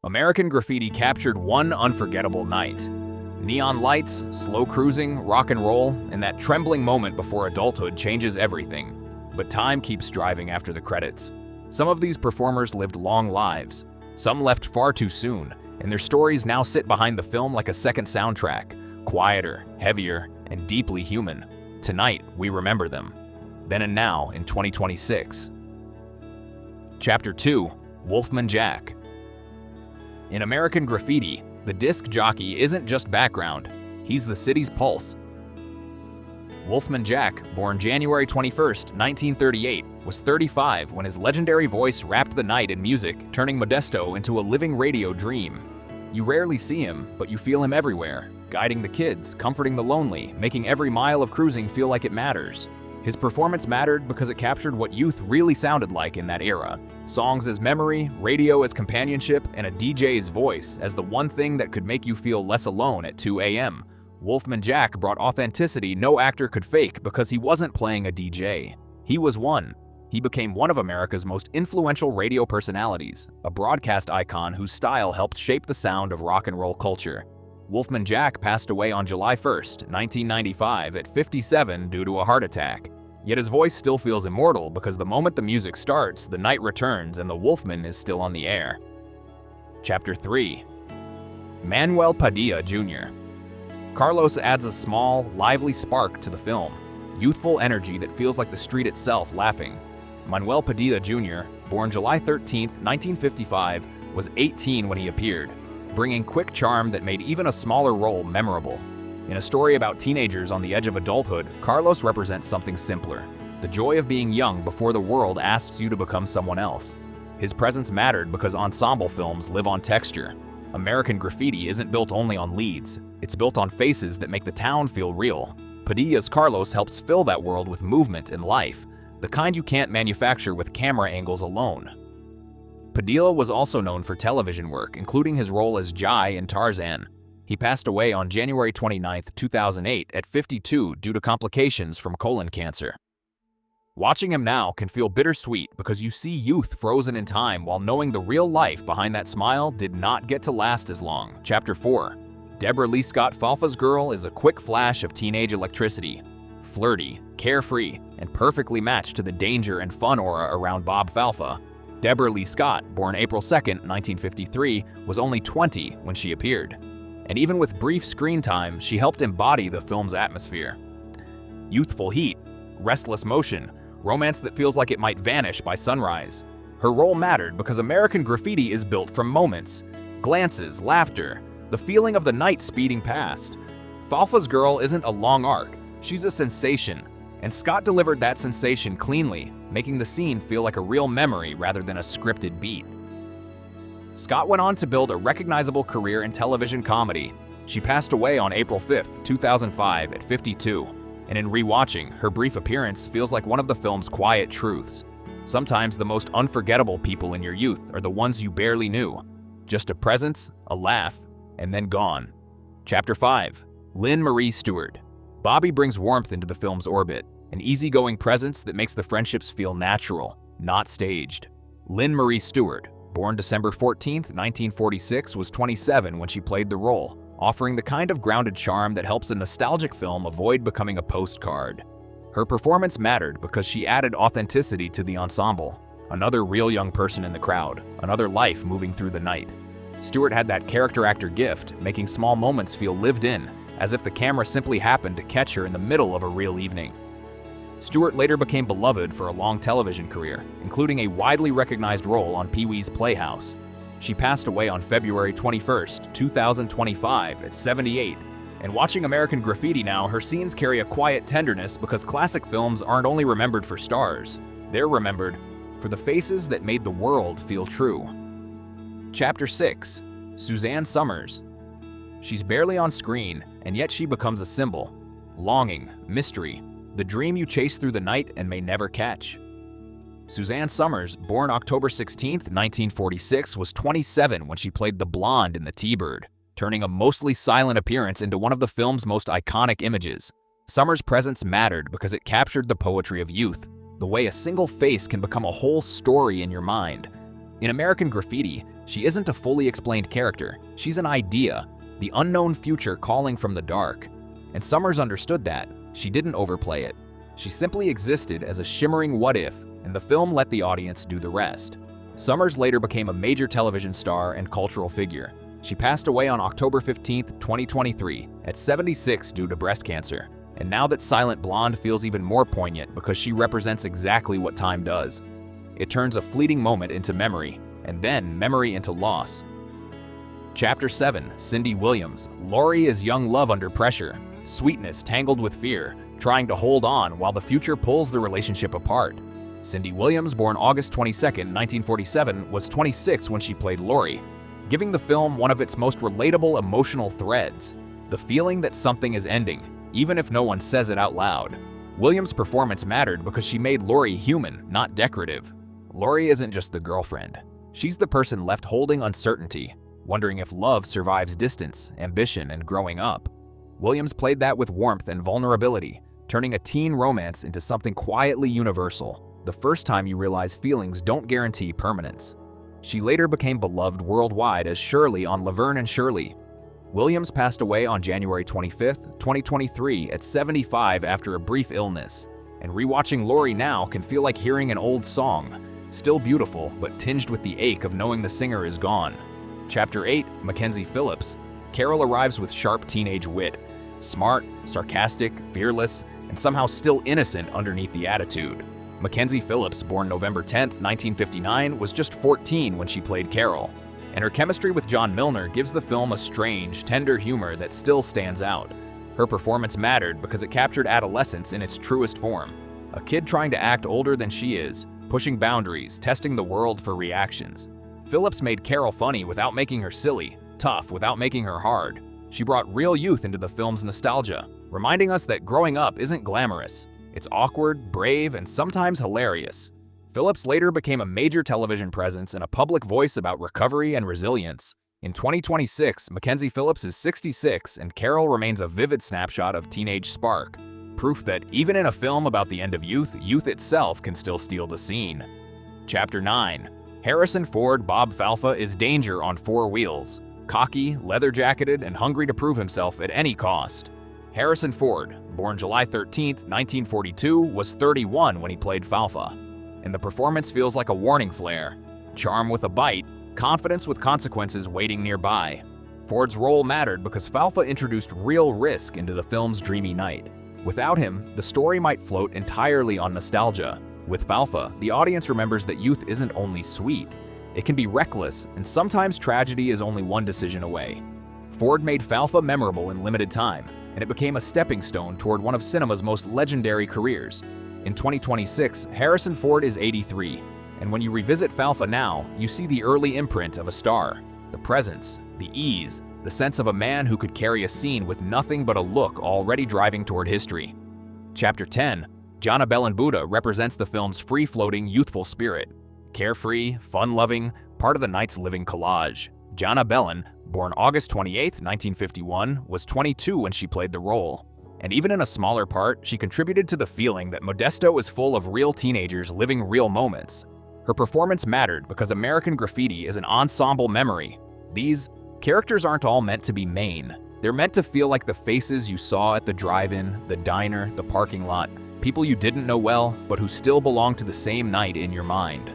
American Graffiti captured one unforgettable night. Neon lights, slow cruising, rock and roll, and that trembling moment before adulthood changes everything. But time keeps driving after the credits. Some of these performers lived long lives. Some left far too soon, and their stories now sit behind the film like a second soundtrack, quieter, heavier, and deeply human. Tonight, we remember them. Then and now in 2026. Chapter 2: Wolfman Jack. In American Graffiti, the disc jockey isn't just background, he's the city's pulse. Wolfman Jack, born January 21, 1938, was 35 when his legendary voice wrapped the night in music, turning Modesto into a living radio dream. You rarely see him, but you feel him everywhere, guiding the kids, comforting the lonely, making every mile of cruising feel like it matters. His performance mattered because it captured what youth really sounded like in that era. Songs as memory, radio as companionship, and a DJ's voice as the one thing that could make you feel less alone at 2 a.m. Wolfman Jack brought authenticity no actor could fake because he wasn't playing a DJ. He was one. He became one of America's most influential radio personalities, a broadcast icon whose style helped shape the sound of rock and roll culture. Wolfman Jack passed away on July 1, 1995 at 57 due to a heart attack. Yet his voice still feels immortal because the moment the music starts, the night returns and the Wolfman is still on the air. Chapter 3: Manuel Padilla Jr. Carlos adds a small, lively spark to the film, youthful energy that feels like the street itself laughing. Manuel Padilla Jr., born July 13, 1955, was 18 when he appeared, bringing quick charm that made even a smaller role memorable. In a story about teenagers on the edge of adulthood, Carlos represents something simpler: the joy of being young before the world asks you to become someone else. His presence mattered because ensemble films live on texture. American Graffiti isn't built only on leads, it's built on faces that make the town feel real. Padilla's Carlos helps fill that world with movement and life, the kind you can't manufacture with camera angles alone. Padilla was also known for television work, including his role as Jai in Tarzan. He passed away on January 29, 2008 at 52 due to complications from colon cancer. Watching him now can feel bittersweet because you see youth frozen in time while knowing the real life behind that smile did not get to last as long. Chapter 4: Deborah Lee Scott Falfa's Girl is a quick flash of teenage electricity. Flirty, carefree, and perfectly matched to the danger and fun aura around Bob Falfa. Deborah Lee Scott, born April 2, 1953, was only 20 when she appeared. And even with brief screen time, she helped embody the film's atmosphere. Youthful heat, restless motion, romance that feels like it might vanish by sunrise. Her role mattered because American Graffiti is built from moments, glances, laughter, the feeling of the night speeding past. Falfa's Girl isn't a long arc, she's a sensation, and Scott delivered that sensation cleanly, making the scene feel like a real memory rather than a scripted beat. Scott went on to build a recognizable career in television comedy. She passed away on April 5, 2005 at 52, and in rewatching, her brief appearance feels like one of the film's quiet truths. Sometimes the most unforgettable people in your youth are the ones you barely knew. Just a presence, a laugh, and then gone. Chapter 5: Lynn Marie Stewart. Bobby brings warmth into the film's orbit, an easygoing presence that makes the friendships feel natural, not staged. Lynn Marie Stewart, born December 14, 1946, was 27 when she played the role, offering the kind of grounded charm that helps a nostalgic film avoid becoming a postcard. Her performance mattered because she added authenticity to the ensemble, another real young person in the crowd, another life moving through the night. Stewart had that character actor gift, making small moments feel lived in, as if the camera simply happened to catch her in the middle of a real evening. Stewart later became beloved for a long television career, including a widely recognized role on Pee-wee's Playhouse. She passed away on February 21, 2025 at 78, and watching American Graffiti now, her scenes carry a quiet tenderness because classic films aren't only remembered for stars, they're remembered for the faces that made the world feel true. Chapter 6: Suzanne Somers. She's barely on screen, and yet she becomes a symbol. Longing, mystery, the dream you chase through the night and may never catch. Suzanne Somers, born October 16, 1946, was 27 when she played the blonde in The T-Bird, turning a mostly silent appearance into one of the film's most iconic images. Somers' presence mattered because it captured the poetry of youth, the way a single face can become a whole story in your mind. In American Graffiti, she isn't a fully explained character. She's an idea, the unknown future calling from the dark. And Summers understood that. She didn't overplay it. She simply existed as a shimmering what-if, and the film let the audience do the rest. Summers later became a major television star and cultural figure. She passed away on October 15, 2023, at 76 due to breast cancer. And now that Silent Blonde feels even more poignant because she represents exactly what time does. It turns a fleeting moment into memory, and then memory into loss. Chapter 7, Cindy Williams. Laurie is young love under pressure, sweetness tangled with fear, trying to hold on while the future pulls the relationship apart. Cindy Williams, born August 22, 1947, was 26 when she played Laurie, giving the film one of its most relatable emotional threads, the feeling that something is ending, even if no one says it out loud. Williams' performance mattered because she made Laurie human, not decorative. Laurie isn't just the girlfriend. She's the person left holding uncertainty, wondering if love survives distance, ambition, and growing up. Williams played that with warmth and vulnerability, turning a teen romance into something quietly universal, the first time you realize feelings don't guarantee permanence. She later became beloved worldwide as Shirley on Laverne and Shirley. Williams passed away on January 25, 2023 at 75 after a brief illness. And rewatching Laurie now can feel like hearing an old song, still beautiful but tinged with the ache of knowing the singer is gone. Chapter 8, Mackenzie Phillips. Carol arrives with sharp teenage wit, smart, sarcastic, fearless, and somehow still innocent underneath the attitude. Mackenzie Phillips, born November 10, 1959, was just 14 when she played Carol, and her chemistry with John Milner gives the film a strange, tender humor that still stands out. Her performance mattered because it captured adolescence in its truest form, a kid trying to act older than she is, pushing boundaries, testing the world for reactions. Phillips made Carol funny without making her silly, tough without making her hard. She brought real youth into the film's nostalgia, reminding us that growing up isn't glamorous. It's awkward, brave, and sometimes hilarious. Phillips later became a major television presence and a public voice about recovery and resilience. In 2026, Mackenzie Phillips is 66, and Carol remains a vivid snapshot of teenage spark, proof that even in a film about the end of youth, youth itself can still steal the scene. Chapter 9. Harrison Ford Bob Falfa is danger on four wheels, cocky, leather-jacketed, and hungry to prove himself at any cost. Harrison Ford, born July 13, 1942, was 31 when he played Falfa, and the performance feels like a warning flare. Charm with a bite, confidence with consequences waiting nearby. Ford's role mattered because Falfa introduced real risk into the film's dreamy night. Without him, the story might float entirely on nostalgia. With Falfa, the audience remembers that youth isn't only sweet. It can be reckless, and sometimes tragedy is only one decision away. Ford made Falfa memorable in limited time, and it became a stepping stone toward one of cinema's most legendary careers. In 2026, Harrison Ford is 83, and when you revisit Falfa now, you see the early imprint of a star, the presence, the ease, the sense of a man who could carry a scene with nothing but a look already driving toward history. Chapter 10. Jana Bellan-Buddha represents the film's free-floating, youthful spirit. Carefree, fun-loving, part of the night's living collage. Jana Bellan, born August 28, 1951, was 22 when she played the role. And even in a smaller part, she contributed to the feeling that Modesto is full of real teenagers living real moments. Her performance mattered because American Graffiti is an ensemble memory. These characters aren't all meant to be main. They're meant to feel like the faces you saw at the drive-in, the diner, the parking lot, people you didn't know well, but who still belong to the same night in your mind.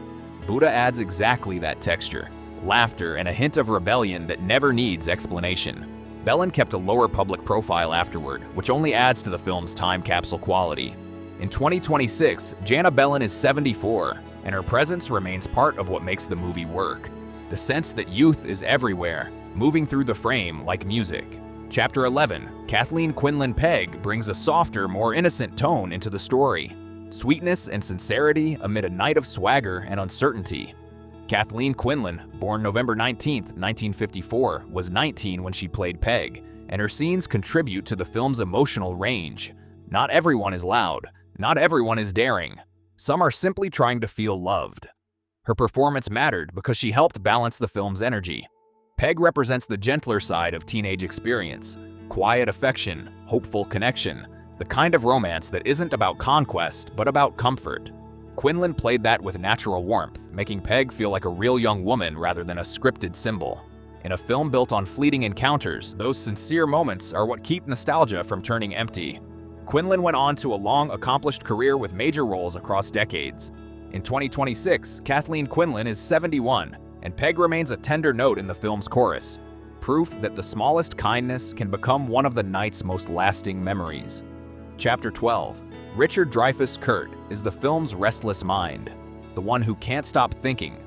Buddha adds exactly that texture, laughter, and a hint of rebellion that never needs explanation. Bellan kept a lower public profile afterward, which only adds to the film's time capsule quality. In 2026, Jana Bellan is 74, and her presence remains part of what makes the movie work. The sense that youth is everywhere, moving through the frame like music. Chapter 11. Kathleen Quinlan Pegg brings a softer, more innocent tone into the story. Sweetness and sincerity amid a night of swagger and uncertainty. Kathleen Quinlan, born November 19, 1954, was 19 when she played Peg, and her scenes contribute to the film's emotional range. Not everyone is loud. Not everyone is daring. Some are simply trying to feel loved. Her performance mattered because she helped balance the film's energy. Peg represents the gentler side of teenage experience, quiet affection, hopeful connection, the kind of romance that isn't about conquest but about comfort. Quinlan played that with natural warmth, making Peg feel like a real young woman rather than a scripted symbol. In a film built on fleeting encounters, those sincere moments are what keep nostalgia from turning empty. Quinlan went on to a long, accomplished career with major roles across decades. In 2026, Kathleen Quinlan is 71, and Peg remains a tender note in the film's chorus, proof that the smallest kindness can become one of the night's most lasting memories. Chapter 12. Richard Dreyfuss' Kurt is the film's restless mind, the one who can't stop thinking,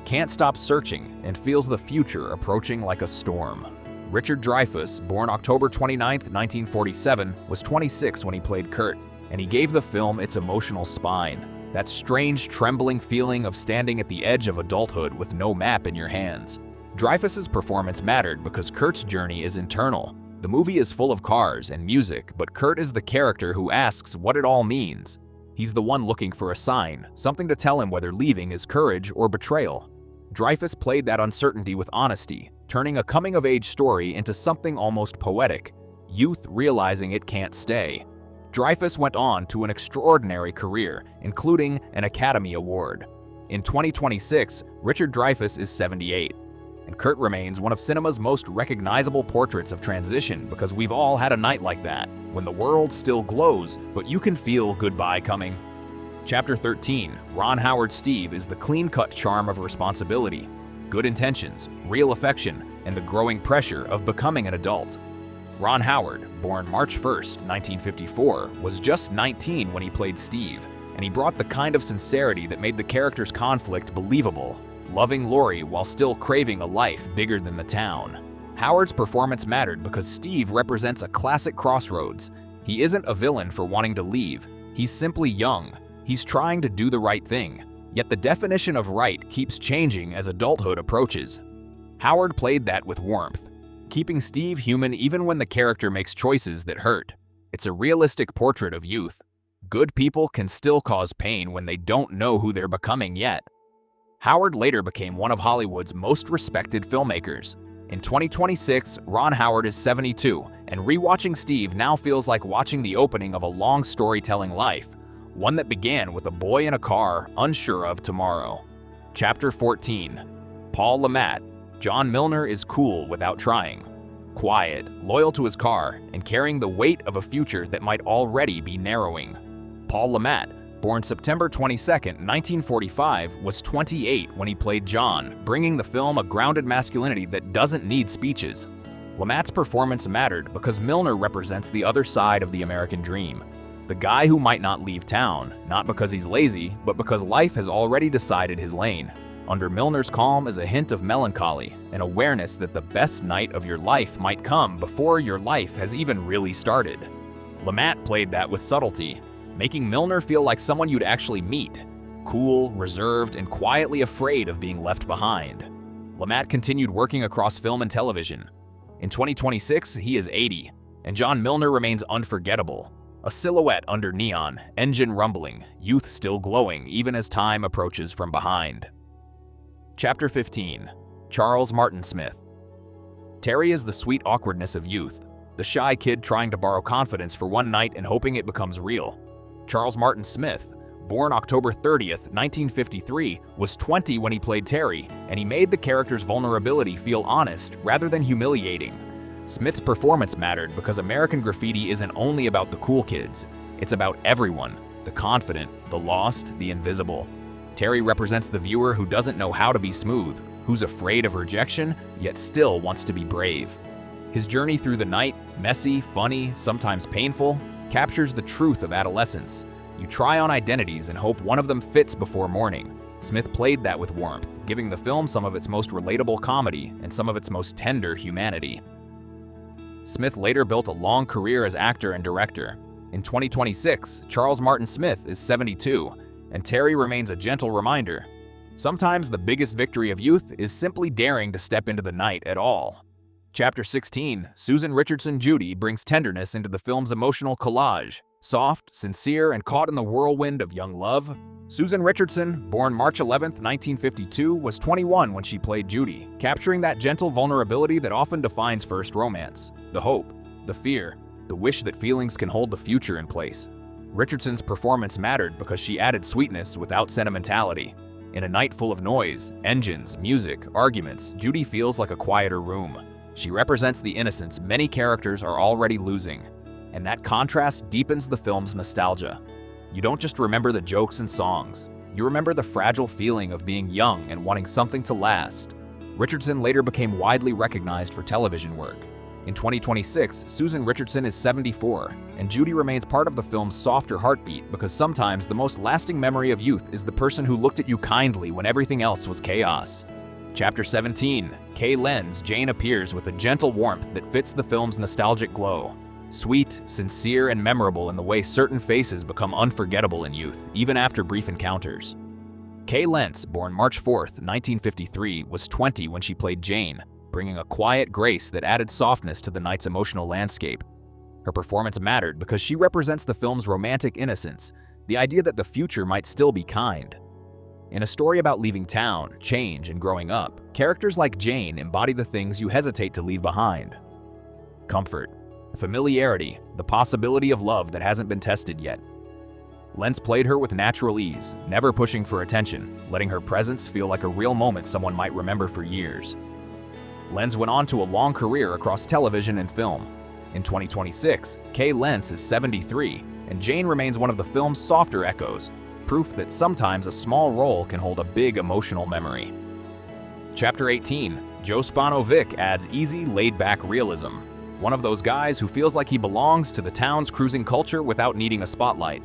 can't stop searching, and feels the future approaching like a storm. Richard Dreyfuss, born October 29, 1947, was 26 when he played Kurt, and he gave the film its emotional spine, that strange, trembling feeling of standing at the edge of adulthood with no map in your hands. Dreyfuss's performance mattered because Kurt's journey is internal. The movie is full of cars and music, but Kurt is the character who asks what it all means. He's the one looking for a sign, something to tell him whether leaving is courage or betrayal. Dreyfuss played that uncertainty with honesty, turning a coming-of-age story into something almost poetic, youth realizing it can't stay. Dreyfuss went on to an extraordinary career, including an Academy Award. In 2026, Richard Dreyfuss is 78. And Kurt remains one of cinema's most recognizable portraits of transition because we've all had a night like that, when the world still glows, but you can feel goodbye coming. Chapter 13. Ron Howard's Steve is the clean-cut charm of responsibility, good intentions, real affection, and the growing pressure of becoming an adult. Ron Howard, born March 1, 1954, was just 19 when he played Steve, and he brought the kind of sincerity that made the character's conflict believable, loving Lori while still craving a life bigger than the town. Howard's performance mattered because Steve represents a classic crossroads. He isn't a villain for wanting to leave. He's simply young. He's trying to do the right thing. Yet the definition of right keeps changing as adulthood approaches. Howard played that with warmth, keeping Steve human even when the character makes choices that hurt. It's a realistic portrait of youth. Good people can still cause pain when they don't know who they're becoming yet. Howard later became one of Hollywood's most respected filmmakers. In 2026, Ron Howard is 72, and rewatching Steve now feels like watching the opening of a long storytelling life, one that began with a boy in a car unsure of tomorrow. Chapter 14. Paul Le Mat. John Milner is cool without trying. Quiet, loyal to his car, and carrying the weight of a future that might already be narrowing. Paul Le Mat, born September 22, 1945, was 28 when he played John, bringing the film a grounded masculinity that doesn't need speeches. Le Mat's performance mattered because Milner represents the other side of the American dream. The guy who might not leave town, not because he's lazy, but because life has already decided his lane. Under Milner's calm is a hint of melancholy, an awareness that the best night of your life might come before your life has even really started. Le Mat played that with subtlety, making Milner feel like someone you'd actually meet, cool, reserved, and quietly afraid of being left behind. Le Mat continued working across film and television. In 2026, he is 80, and John Milner remains unforgettable. A silhouette under neon, engine rumbling, youth still glowing even as time approaches from behind. Chapter 15. Charles Martin Smith. Terry is the sweet awkwardness of youth, the shy kid trying to borrow confidence for one night and hoping it becomes real. Charles Martin Smith, born October 30, 1953, was 20 when he played Terry, and he made the character's vulnerability feel honest rather than humiliating. Smith's performance mattered because American Graffiti isn't only about the cool kids, it's about everyone, the confident, the lost, the invisible. Terry represents the viewer who doesn't know how to be smooth, who's afraid of rejection, yet still wants to be brave. His journey through the night, messy, funny, sometimes painful, captures the truth of adolescence. You try on identities and hope one of them fits before morning. Smith played that with warmth, giving the film some of its most relatable comedy and some of its most tender humanity. Smith later built a long career as actor and director. In 2026, Charles Martin Smith is 72, and Terry remains a gentle reminder. Sometimes the biggest victory of youth is simply daring to step into the night at all. Chapter 16. Susan Richardson Judy brings tenderness into the film's emotional collage. Soft, sincere, and caught in the whirlwind of young love, Susan Richardson, born March 11, 1952, was 21 when she played Judy, capturing that gentle vulnerability that often defines first romance. The hope, the fear, the wish that feelings can hold the future in place. Richardson's performance mattered because she added sweetness without sentimentality. In a night full of noise, engines, music, arguments, Judy feels like a quieter room. She represents the innocence many characters are already losing, and that contrast deepens the film's nostalgia. You don't just remember the jokes and songs, you remember the fragile feeling of being young and wanting something to last. Richardson later became widely recognized for television work. In 2026, Susan Richardson is 74, and Judy remains part of the film's softer heartbeat because sometimes the most lasting memory of youth is the person who looked at you kindly when everything else was chaos. Chapter 17, Kay Len's Jane appears with a gentle warmth that fits the film's nostalgic glow. Sweet, sincere, and memorable in the way certain faces become unforgettable in youth, even after brief encounters. Kay Lentz, born March 4, 1953, was 20 when she played Jane, bringing a quiet grace that added softness to the night's emotional landscape. Her performance mattered because she represents the film's romantic innocence, the idea that the future might still be kind. In a story about leaving town, change, and growing up, characters like Jane embody the things you hesitate to leave behind. Comfort, familiarity, the possibility of love that hasn't been tested yet. Lentz played her with natural ease, never pushing for attention, letting her presence feel like a real moment someone might remember for years. Lentz went on to a long career across television and film. In 2026, Kay Lentz is 73, and Jane remains one of the film's softer echoes, proof that sometimes a small role can hold a big emotional memory. Chapter 18, Joe Spano-Vick adds easy, laid-back realism. One of those guys who feels like he belongs to the town's cruising culture without needing a spotlight.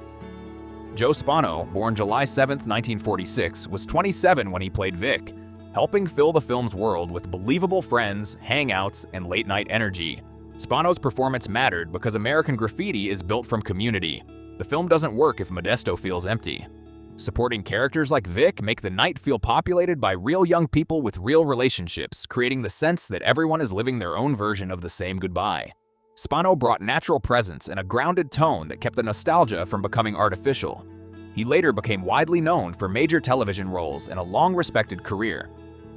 Joe Spano, born July 7, 1946, was 27 when he played Vic, helping fill the film's world with believable friends, hangouts, and late-night energy. Spano's performance mattered because American Graffiti is built from community. The film doesn't work if Modesto feels empty. Supporting characters like Vic make the night feel populated by real young people with real relationships, creating the sense that everyone is living their own version of the same goodbye. Spano brought natural presence and a grounded tone that kept the nostalgia from becoming artificial. He later became widely known for major television roles and a long-respected career.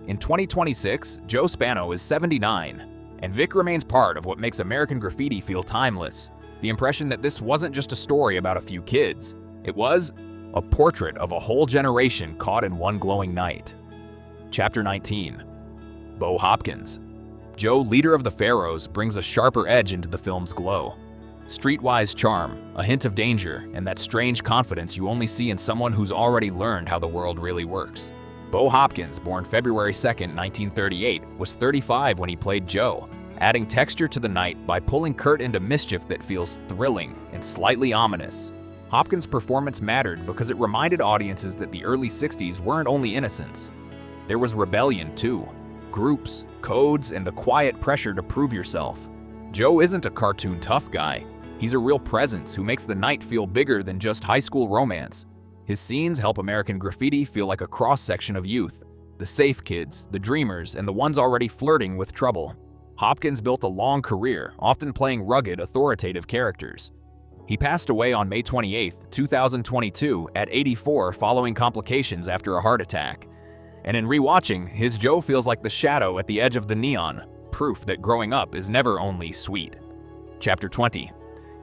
In 2026, Joe Spano is 79, and Vic remains part of what makes American Graffiti feel timeless. The impression that this wasn't just a story about a few kids. It was a portrait of a whole generation caught in one glowing night. Chapter 19, Bo Hopkins. Joe, leader of the Pharaohs, brings a sharper edge into the film's glow. Streetwise charm, a hint of danger, and that strange confidence you only see in someone who's already learned how the world really works. Bo Hopkins, born February 2, 1938, was 35 when he played Joe, adding texture to the night by pulling Kurt into mischief that feels thrilling and slightly ominous. Hopkins' performance mattered because it reminded audiences that the early 60s weren't only innocence. There was rebellion, too. Groups, codes, and the quiet pressure to prove yourself. Joe isn't a cartoon tough guy. He's a real presence who makes the night feel bigger than just high school romance. His scenes help American Graffiti feel like a cross-section of youth. The safe kids, the dreamers, and the ones already flirting with trouble. Hopkins built a long career, often playing rugged, authoritative characters. He passed away on May 28, 2022, at 84 following complications after a heart attack. And in rewatching, his Joe feels like the shadow at the edge of the neon, proof that growing up is never only sweet. Chapter 20,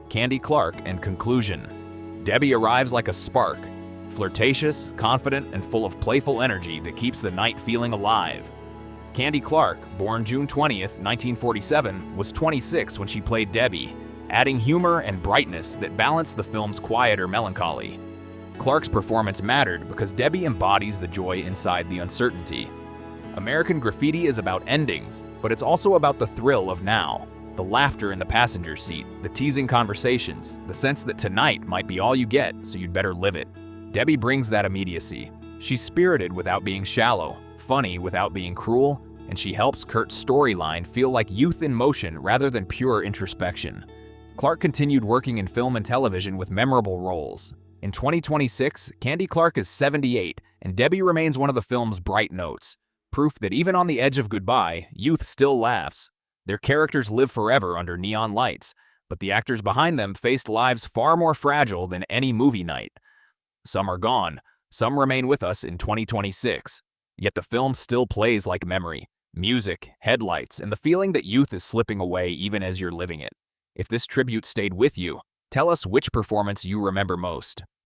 Candy Clark and Conclusion. Debbie arrives like a spark, flirtatious, confident, and full of playful energy that keeps the night feeling alive. Candy Clark, born June 20, 1947, was 26 when she played Debbie, adding humor and brightness that balance the film's quieter melancholy. Clark's performance mattered because Debbie embodies the joy inside the uncertainty. American Graffiti is about endings, but it's also about the thrill of now. The laughter in the passenger seat, the teasing conversations, the sense that tonight might be all you get, so you'd better live it. Debbie brings that immediacy. She's spirited without being shallow, funny without being cruel, and she helps Kurt's storyline feel like youth in motion rather than pure introspection. Clark continued working in film and television with memorable roles. In 2026, Candy Clark is 78, and Debbie remains one of the film's bright notes. Proof that even on the edge of goodbye, youth still laughs. Their characters live forever under neon lights, but the actors behind them faced lives far more fragile than any movie night. Some are gone, some remain with us in 2026. Yet the film still plays like memory. Music, headlights, and the feeling that youth is slipping away even as you're living it. If this tribute stayed with you, Tell us which performance you remember most.